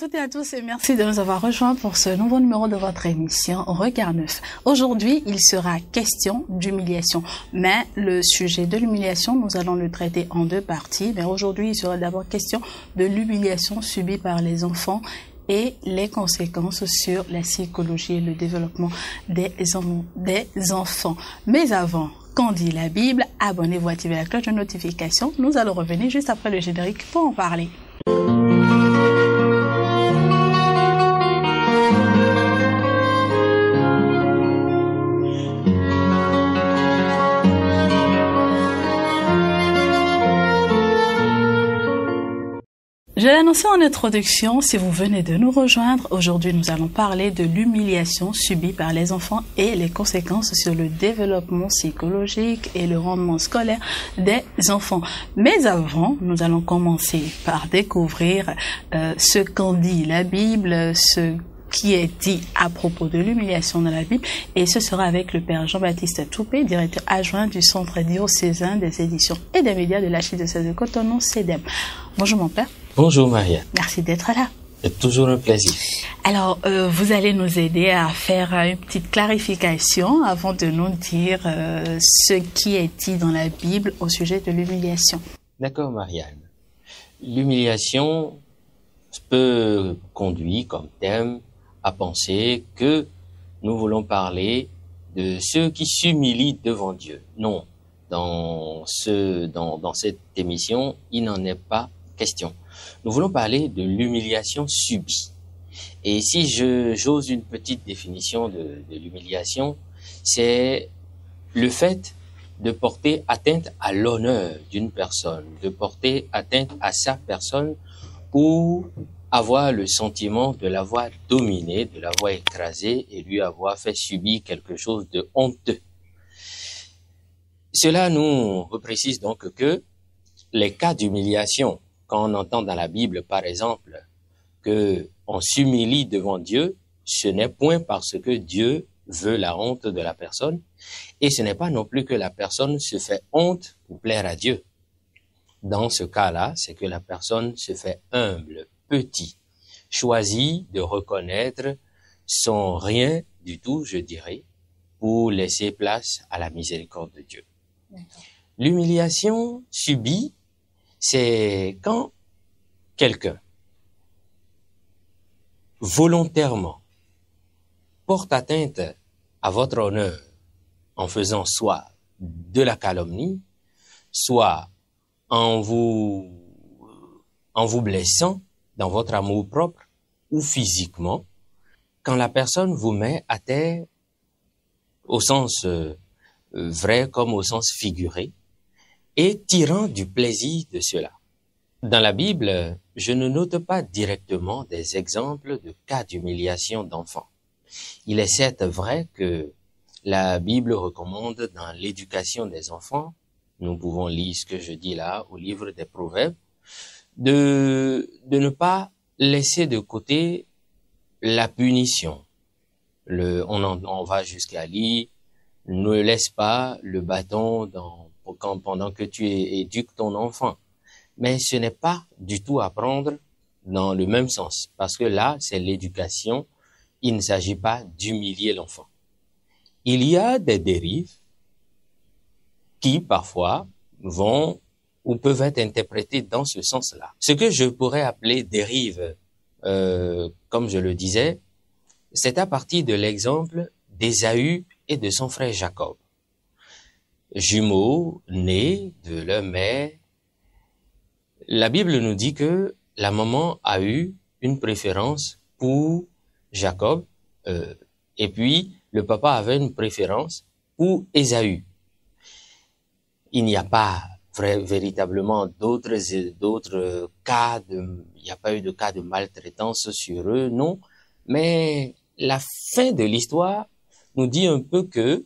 toutes et à tous et merci de nous avoir rejoints pour ce nouveau numéro de votre émission Regard Neuf. Aujourd'hui, il sera question d'humiliation. Mais le sujet de l'humiliation, nous allons le traiter en deux parties. Mais aujourd'hui, il sera d'abord question de l'humiliation subie par les enfants et les conséquences sur la psychologie et le développement des enfants. Mais avant, qu'en dit la Bible? Abonnez-vous, activez la cloche de notification. Nous allons revenir juste après le générique pour en parler. Je l'ai annoncé en introduction, si vous venez de nous rejoindre, aujourd'hui nous allons parler de l'humiliation subie par les enfants et les conséquences sur le développement psychologique et le rendement scolaire des enfants. Mais avant, nous allons commencer par découvrir ce qu'en dit la Bible, ce qui est dit à propos de l'humiliation dans la Bible, et ce sera avec le Père Jean-Baptiste Toupé, directeur adjoint du Centre diocésain des éditions et des médias de l'archidiocèse de Cotonou, CEDEM. Bonjour mon Père. Bonjour Maria. Merci d'être là. C'est toujours un plaisir. Alors, vous allez nous aider à faire une petite clarification avant de nous dire ce qui est dit dans la Bible au sujet de l'humiliation. D'accord Marianne. L'humiliation peut conduire comme thème à penser que nous voulons parler de ceux qui s'humilient devant Dieu. Non, dans cette émission, il n'en est pas question. Nous voulons parler de l'humiliation subie. Et si j'ose une petite définition de l'humiliation, c'est le fait de porter atteinte à l'honneur d'une personne, de porter atteinte à sa personne ou avoir le sentiment de l'avoir dominé, de l'avoir écrasé et lui avoir fait subir quelque chose de honteux. Cela nous reprécise donc que les cas d'humiliation, quand on entend dans la Bible, par exemple, que on s'humilie devant Dieu, ce n'est point parce que Dieu veut la honte de la personne, et ce n'est pas non plus que la personne se fait honte pour plaire à Dieu. Dans ce cas-là, c'est que la personne se fait humble, petit, choisit de reconnaître son rien du tout, je dirais, pour laisser place à la miséricorde de Dieu. L'humiliation subie, c'est quand quelqu'un volontairement porte atteinte à votre honneur en faisant soit de la calomnie, soit en vous blessant dans votre amour propre ou physiquement, quand la personne vous met à terre au sens vrai comme au sens figuré, et tirant du plaisir de cela. Dans la Bible, je ne note pas directement des exemples de cas d'humiliation d'enfants. Il est certes vrai que la Bible recommande dans l'éducation des enfants, nous pouvons lire ce que je dis là au livre des Proverbes, de ne pas laisser de côté la punition. On va jusqu'à lire, ne laisse pas le bâton pendant que tu éduques ton enfant. Mais ce n'est pas du tout à prendre dans le même sens, parce que là, c'est l'éducation. Il ne s'agit pas d'humilier l'enfant. Il y a des dérives qui, parfois, vont ou peuvent être interprétées dans ce sens-là. Ce que je pourrais appeler dérive, comme je le disais, c'est à partir de l'exemple d'Ésaü et de son frère Jacob. Jumeaux, nés de leur mère, la Bible nous dit que la maman a eu une préférence pour Jacob, et puis le papa avait une préférence pour Ésaü. Il n'y a pas véritablement d'autres cas il n'y a pas eu de cas de maltraitance sur eux, non, mais la fin de l'histoire nous dit un peu que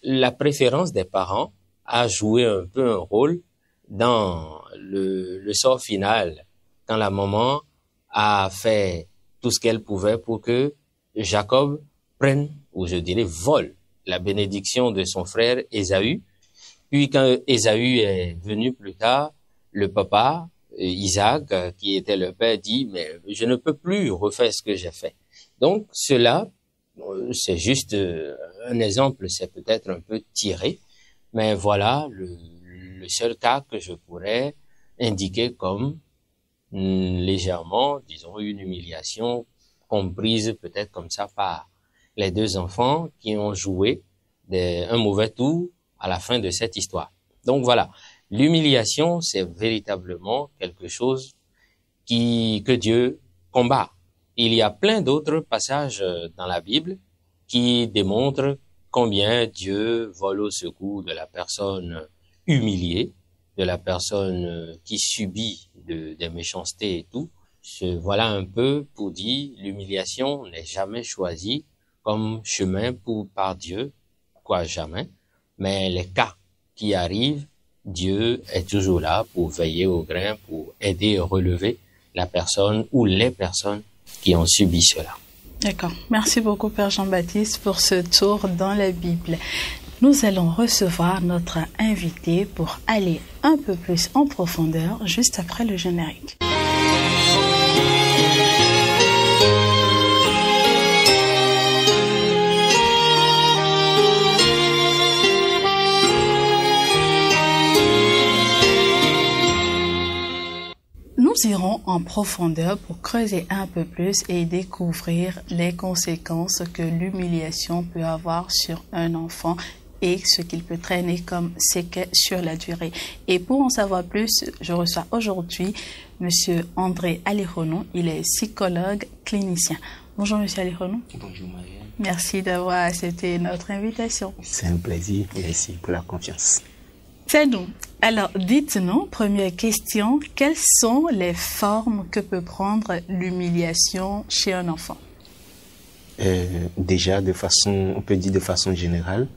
la préférence des parents a joué un peu un rôle dans le sort final, quand la maman a fait tout ce qu'elle pouvait pour que Jacob prenne, ou je dirais vole, la bénédiction de son frère Ésaü. Puis quand Ésaü est venu plus tard, le papa, Isaac, qui était le père, dit, mais je ne peux plus refaire ce que j'ai fait. Donc, cela, c'est juste un exemple, c'est peut-être un peu tiré, mais voilà le seul cas que je pourrais indiquer comme légèrement, disons, une humiliation comprise peut-être comme ça par les deux enfants qui ont joué un mauvais tour à la fin de cette histoire. Donc voilà, l'humiliation, c'est véritablement quelque chose que Dieu combat. Il y a plein d'autres passages dans la Bible qui démontrent combien Dieu vole au secours de la personne humiliée, de la personne qui subit des méchancetés et tout. Voilà un peu pour dire, l'humiliation n'est jamais choisie comme chemin par Dieu, quoi jamais, mais les cas qui arrivent, Dieu est toujours là pour veiller au grain, pour aider et relever la personne ou les personnes qui ont subi cela. D'accord. Merci beaucoup, Père Jean-Baptiste, pour ce tour dans la Bible. Nous allons recevoir notre invité pour aller un peu plus en profondeur juste après le générique. Nous irons en profondeur pour creuser un peu plus et découvrir les conséquences que l'humiliation peut avoir sur un enfant et ce qu'il peut traîner comme séquelles sur la durée. Et pour en savoir plus, je reçois aujourd'hui Monsieur André Alironou. Il est psychologue clinicien. Bonjour Monsieur Alironou. Bonjour Marianne. Merci d'avoir accepté notre invitation. C'est un plaisir. Merci pour la confiance. C'est nous. Alors, dites-nous, première question, quelles sont les formes que peut prendre l'humiliation chez un enfant? Déjà, on peut dire de façon générale,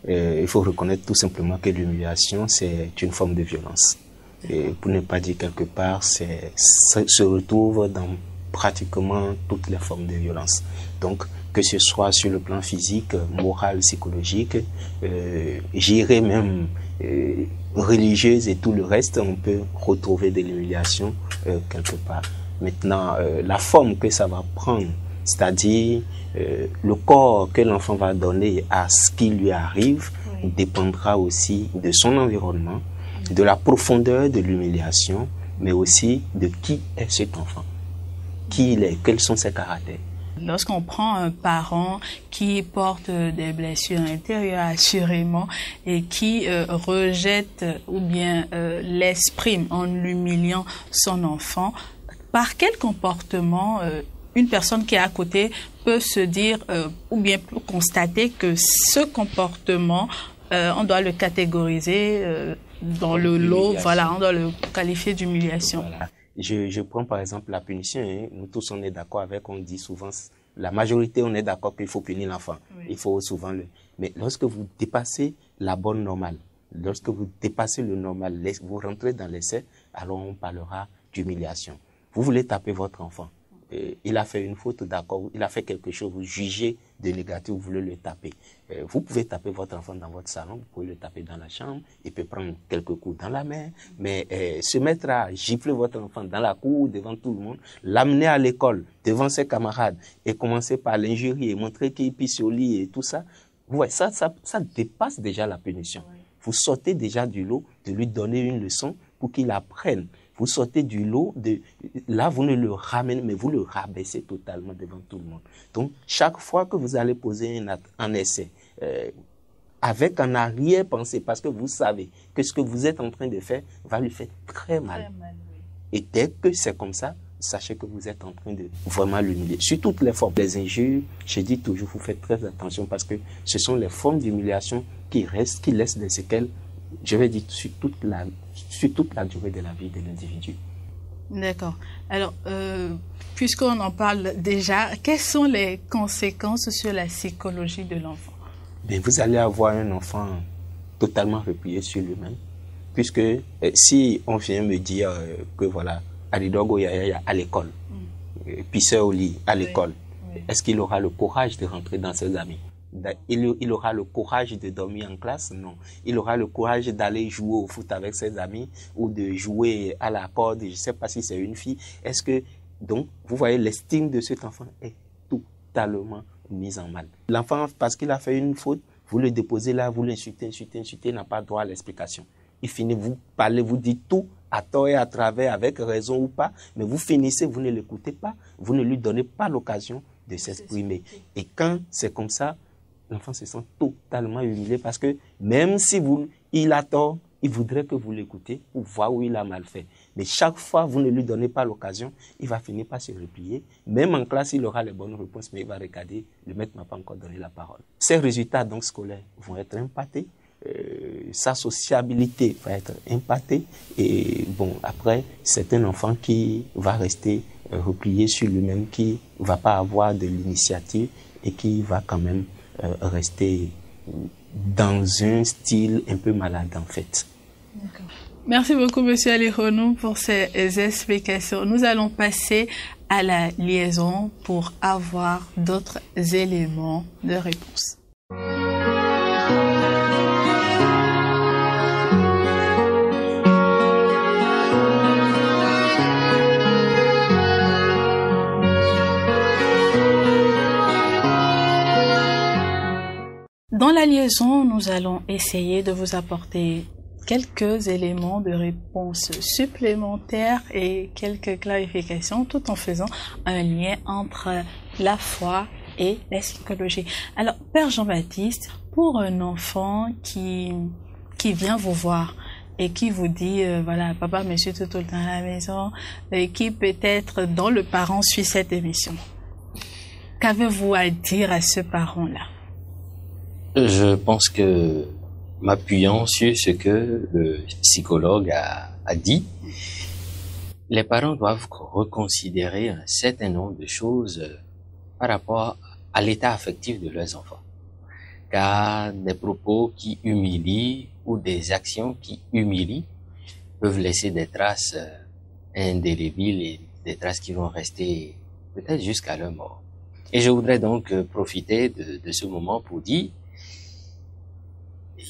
il faut reconnaître tout simplement que l'humiliation, c'est une forme de violence. Et pour ne pas dire quelque part, ça se retrouve dans pratiquement toutes les formes de violence. Donc, que ce soit sur le plan physique, moral, psychologique, j'irais même religieuse et tout le reste, on peut retrouver de l'humiliation quelque part. Maintenant, la forme que ça va prendre, c'est-à-dire le corps que l'enfant va donner à ce qui lui arrive, dépendra aussi de son environnement, de la profondeur de l'humiliation, mais aussi de qui est cet enfant, qui il est, quels sont ses caractères. Lorsqu'on prend un parent qui porte des blessures intérieures assurément et qui rejette ou bien l'exprime en humiliant son enfant, par quel comportement une personne qui est à côté peut se dire ou bien peut constater que ce comportement, on doit le catégoriser dans le lot, voilà, on doit le qualifier d'humiliation. Voilà. Je prends par exemple la punition, hein. Nous tous on est d'accord avec, on dit souvent, la majorité on est d'accord qu'il faut punir l'enfant. Oui. Il faut souvent mais lorsque vous dépassez la bonne normale, lorsque vous dépassez le normal, vous rentrez dans l'essai, alors on parlera d'humiliation. Vous voulez taper votre enfant, il a fait une faute, d'accord, il a fait quelque chose, vous jugez de négatif, vous voulez le taper. Vous pouvez taper votre enfant dans votre salon, vous pouvez le taper dans la chambre, il peut prendre quelques coups dans la main, mais se mettre à gifler votre enfant dans la cour, devant tout le monde, l'amener à l'école, devant ses camarades, et commencer par l'injurier, montrer qu'il pisse au lit et tout ça, ouais, ça dépasse déjà la punition. Vous sortez déjà du lot de lui donner une leçon pour qu'il apprenne. Vous sortez du lot, là vous ne le ramenez, mais vous le rabaissez totalement devant tout le monde. Donc chaque fois que vous allez poser un essai, avec un arrière-pensée, parce que vous savez que ce que vous êtes en train de faire va lui faire très mal. Et dès que c'est comme ça, sachez que vous êtes en train de vraiment l'humilier. Sur toutes les formes, les injures, je dis toujours, vous faites très attention parce que ce sont les formes d'humiliation qui restent, qui laissent des séquelles, je vais dire, sur toute la durée de la vie de l'individu. D'accord. Alors, puisqu'on en parle déjà, quelles sont les conséquences sur la psychologie de l'enfant? Bien, vous allez avoir un enfant totalement replié sur lui-même, puisque si on vient me dire que voilà, Alidogo Yaya à l'école, pisseur au lit à l'école, est-ce qu'il aura le courage de rentrer dans ses amis? il aura le courage de dormir en classe? Non. Il aura le courage d'aller jouer au foot avec ses amis ou de jouer à la corde, je ne sais pas si c'est une fille. Est-ce que, donc, vous voyez, l'estime de cet enfant est totalement mise en mal. L'enfant, parce qu'il a fait une faute, vous le déposez là, vous l'insultez, il n'a pas droit à l'explication. Il finit, vous parlez, vous dites tout, à tort et à travers, avec raison ou pas, mais vous finissez, vous ne l'écoutez pas, vous ne lui donnez pas l'occasion de s'exprimer. Et quand c'est comme ça, l'enfant se sent totalement humilié parce que même si il a tort, il voudrait que vous l'écoutez pour voir où il a mal fait. Mais chaque fois, vous ne lui donnez pas l'occasion, il va finir par se replier. Même en classe, il aura les bonnes réponses, mais il va regarder, le maître ne m'a pas encore donné la parole. Ses résultats donc scolaires vont être impactés. Sa sociabilité va être impactée. Et bon, après, c'est un enfant qui va rester replié sur lui-même, qui ne va pas avoir de l'initiative et qui va quand même rester dans un style un peu malade en fait. Merci beaucoup Monsieur Alironou pour ces explications. Nous allons passer à la liaison pour avoir d'autres éléments de réponse. Dans la liaison, nous allons essayer de vous apporter quelques éléments de réponse supplémentaires et quelques clarifications tout en faisant un lien entre la foi et la psychologie. Alors, Père Jean-Baptiste, pour un enfant qui vient vous voir et qui vous dit, voilà, papa me suit tout le temps à la maison, et qui peut-être, dont le parent suit cette émission, qu'avez-vous à dire à ce parent-là? Je pense que, m'appuyant sur ce que le psychologue a dit, les parents doivent reconsidérer un certain nombre de choses par rapport à l'état affectif de leurs enfants. Car des propos qui humilient ou des actions qui humilient peuvent laisser des traces indélébiles et des traces qui vont rester peut-être jusqu'à leur mort. Et je voudrais donc profiter de ce moment pour dire,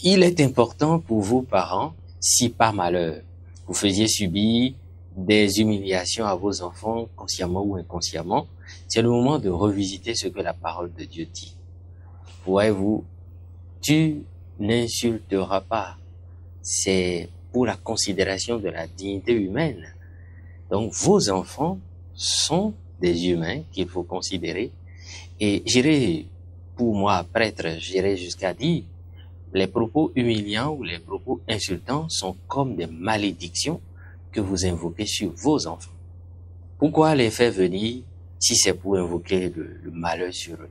il est important pour vous, parents, si par malheur, vous faisiez subir des humiliations à vos enfants, consciemment ou inconsciemment, c'est le moment de revisiter ce que la parole de Dieu dit. Voyez-vous, tu n'insulteras pas. C'est pour la considération de la dignité humaine. Donc, vos enfants sont des humains qu'il faut considérer. Et j'irai, pour moi, prêtre, j'irai jusqu'à dire, les propos humiliants ou les propos insultants sont comme des malédictions que vous invoquez sur vos enfants. Pourquoi les faire venir si c'est pour invoquer le malheur sur eux?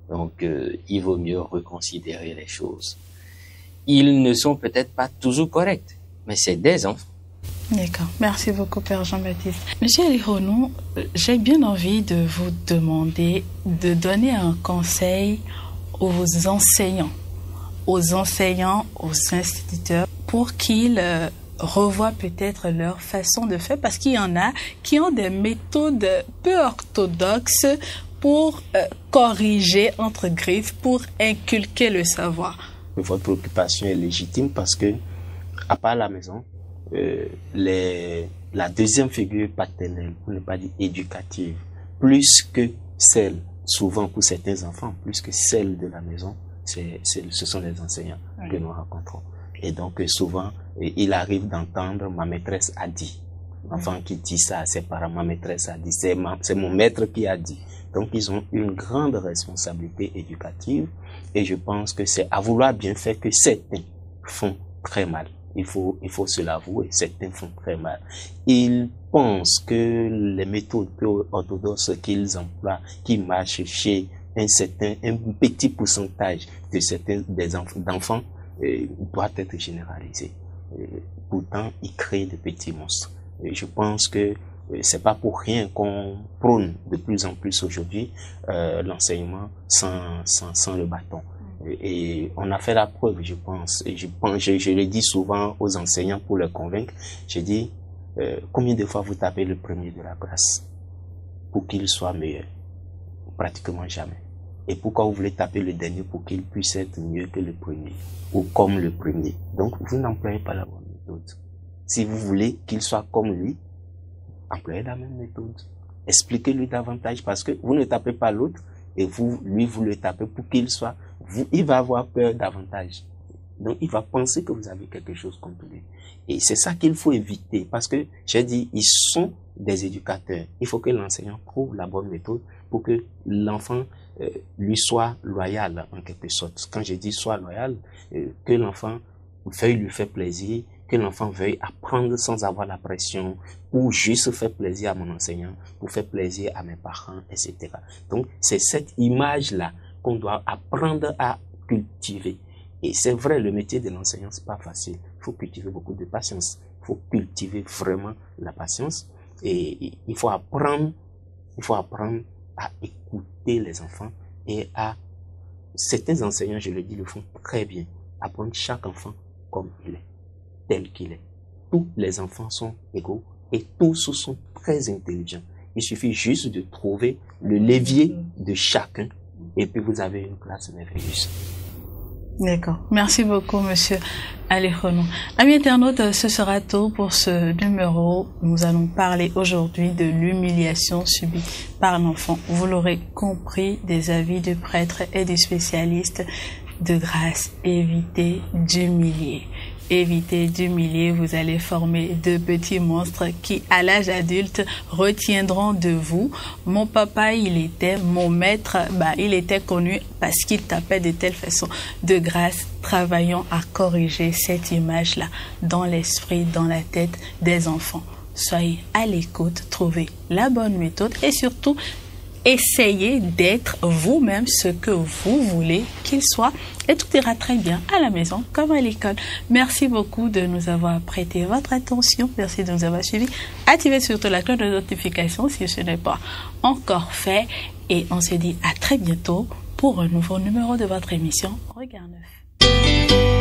Donc, il vaut mieux reconsidérer les choses. Ils ne sont peut-être pas toujours corrects, mais c'est des enfants. D'accord. Merci beaucoup, Père Jean-Baptiste. Monsieur Alironou, j'ai bien envie de vous demander de donner un conseil aux enseignants, aux instituteurs, pour qu'ils revoient peut-être leur façon de faire, parce qu'il y en a qui ont des méthodes peu orthodoxes pour corriger, entre griffes, pour inculquer le savoir. Votre préoccupation est légitime parce que, à part la maison, la deuxième figure paternelle, pour ne pas dire éducative, plus que celle, souvent pour certains enfants, plus que celle de la maison, ce sont les enseignants que nous rencontrons. Et donc, souvent, il arrive d'entendre « ma maîtresse a dit ». L'enfant qui dit ça à ses parents, « ma maîtresse a dit », c'est mon maître qui a dit. Donc, ils ont une grande responsabilité éducative et je pense que c'est à vouloir bien faire que certains font très mal. Il faut se l'avouer, certains font très mal. Ils pensent que les méthodes peu orthodoxes qu'ils emploient, qui marchent chez un petit pourcentage de certains d'enfants, doit être généralisé. Pourtant, ils créent de petits monstres. Et je pense que c'est pas pour rien qu'on prône de plus en plus aujourd'hui l'enseignement sans le bâton. Et on a fait la preuve, je pense. Et je le dis souvent aux enseignants pour les convaincre. Je dis, combien de fois vous tapez le premier de la classe pour qu'il soit meilleur? Pratiquement jamais. Et pourquoi vous voulez taper le dernier pour qu'il puisse être mieux que le premier ou comme le premier? Donc, vous n'employez pas la bonne méthode. Si vous voulez qu'il soit comme lui, employez la même méthode. Expliquez-lui davantage parce que vous ne tapez pas l'autre et vous le tapez pour qu'il soit, il va avoir peur davantage. Donc, il va penser que vous avez quelque chose contre lui. Et c'est ça qu'il faut éviter parce que, j'ai dit, ils sont des éducateurs. Il faut que l'enseignant trouve la bonne méthode pour que l'enfant lui soit loyal en quelque sorte. Quand je dis soit loyal, que l'enfant veuille lui faire plaisir, que l'enfant veuille apprendre sans avoir la pression, ou juste faire plaisir à mon enseignant, pour faire plaisir à mes parents, etc. Donc, c'est cette image-là qu'on doit apprendre à cultiver. Et c'est vrai, le métier de l'enseignant, c'est pas facile. Il faut cultiver beaucoup de patience. Il faut cultiver vraiment la patience. Et il faut apprendre à écouter les enfants et certains enseignants, je le dis, le font très bien. Apprendre chaque enfant comme il est, tel qu'il est. Tous les enfants sont égaux et tous sont très intelligents. Il suffit juste de trouver le levier de chacun et puis vous avez une classe merveilleuse. D'accord. Merci beaucoup, monsieur Alejono. Amis internautes, ce sera tout pour ce numéro. Nous allons parler aujourd'hui de l'humiliation subie par l'enfant. Vous l'aurez compris, des avis de prêtres et de spécialistes. De grâce, évitez d'humilier. Évitez d'humilier, vous allez former de petits monstres qui, à l'âge adulte, retiendront de vous. Mon papa, il était mon maître, il était connu parce qu'il tapait de telle façon. De grâce, travaillons à corriger cette image-là dans l'esprit, dans la tête des enfants. Soyez à l'écoute, trouvez la bonne méthode et surtout, essayez d'être vous-même ce que vous voulez qu'il soit et tout ira très bien à la maison comme à l'école. Merci beaucoup de nous avoir prêté votre attention. Merci de nous avoir suivis. Activez surtout la cloche de notification si ce n'est pas encore fait. Et on se dit à très bientôt pour un nouveau numéro de votre émission Regard Neuf.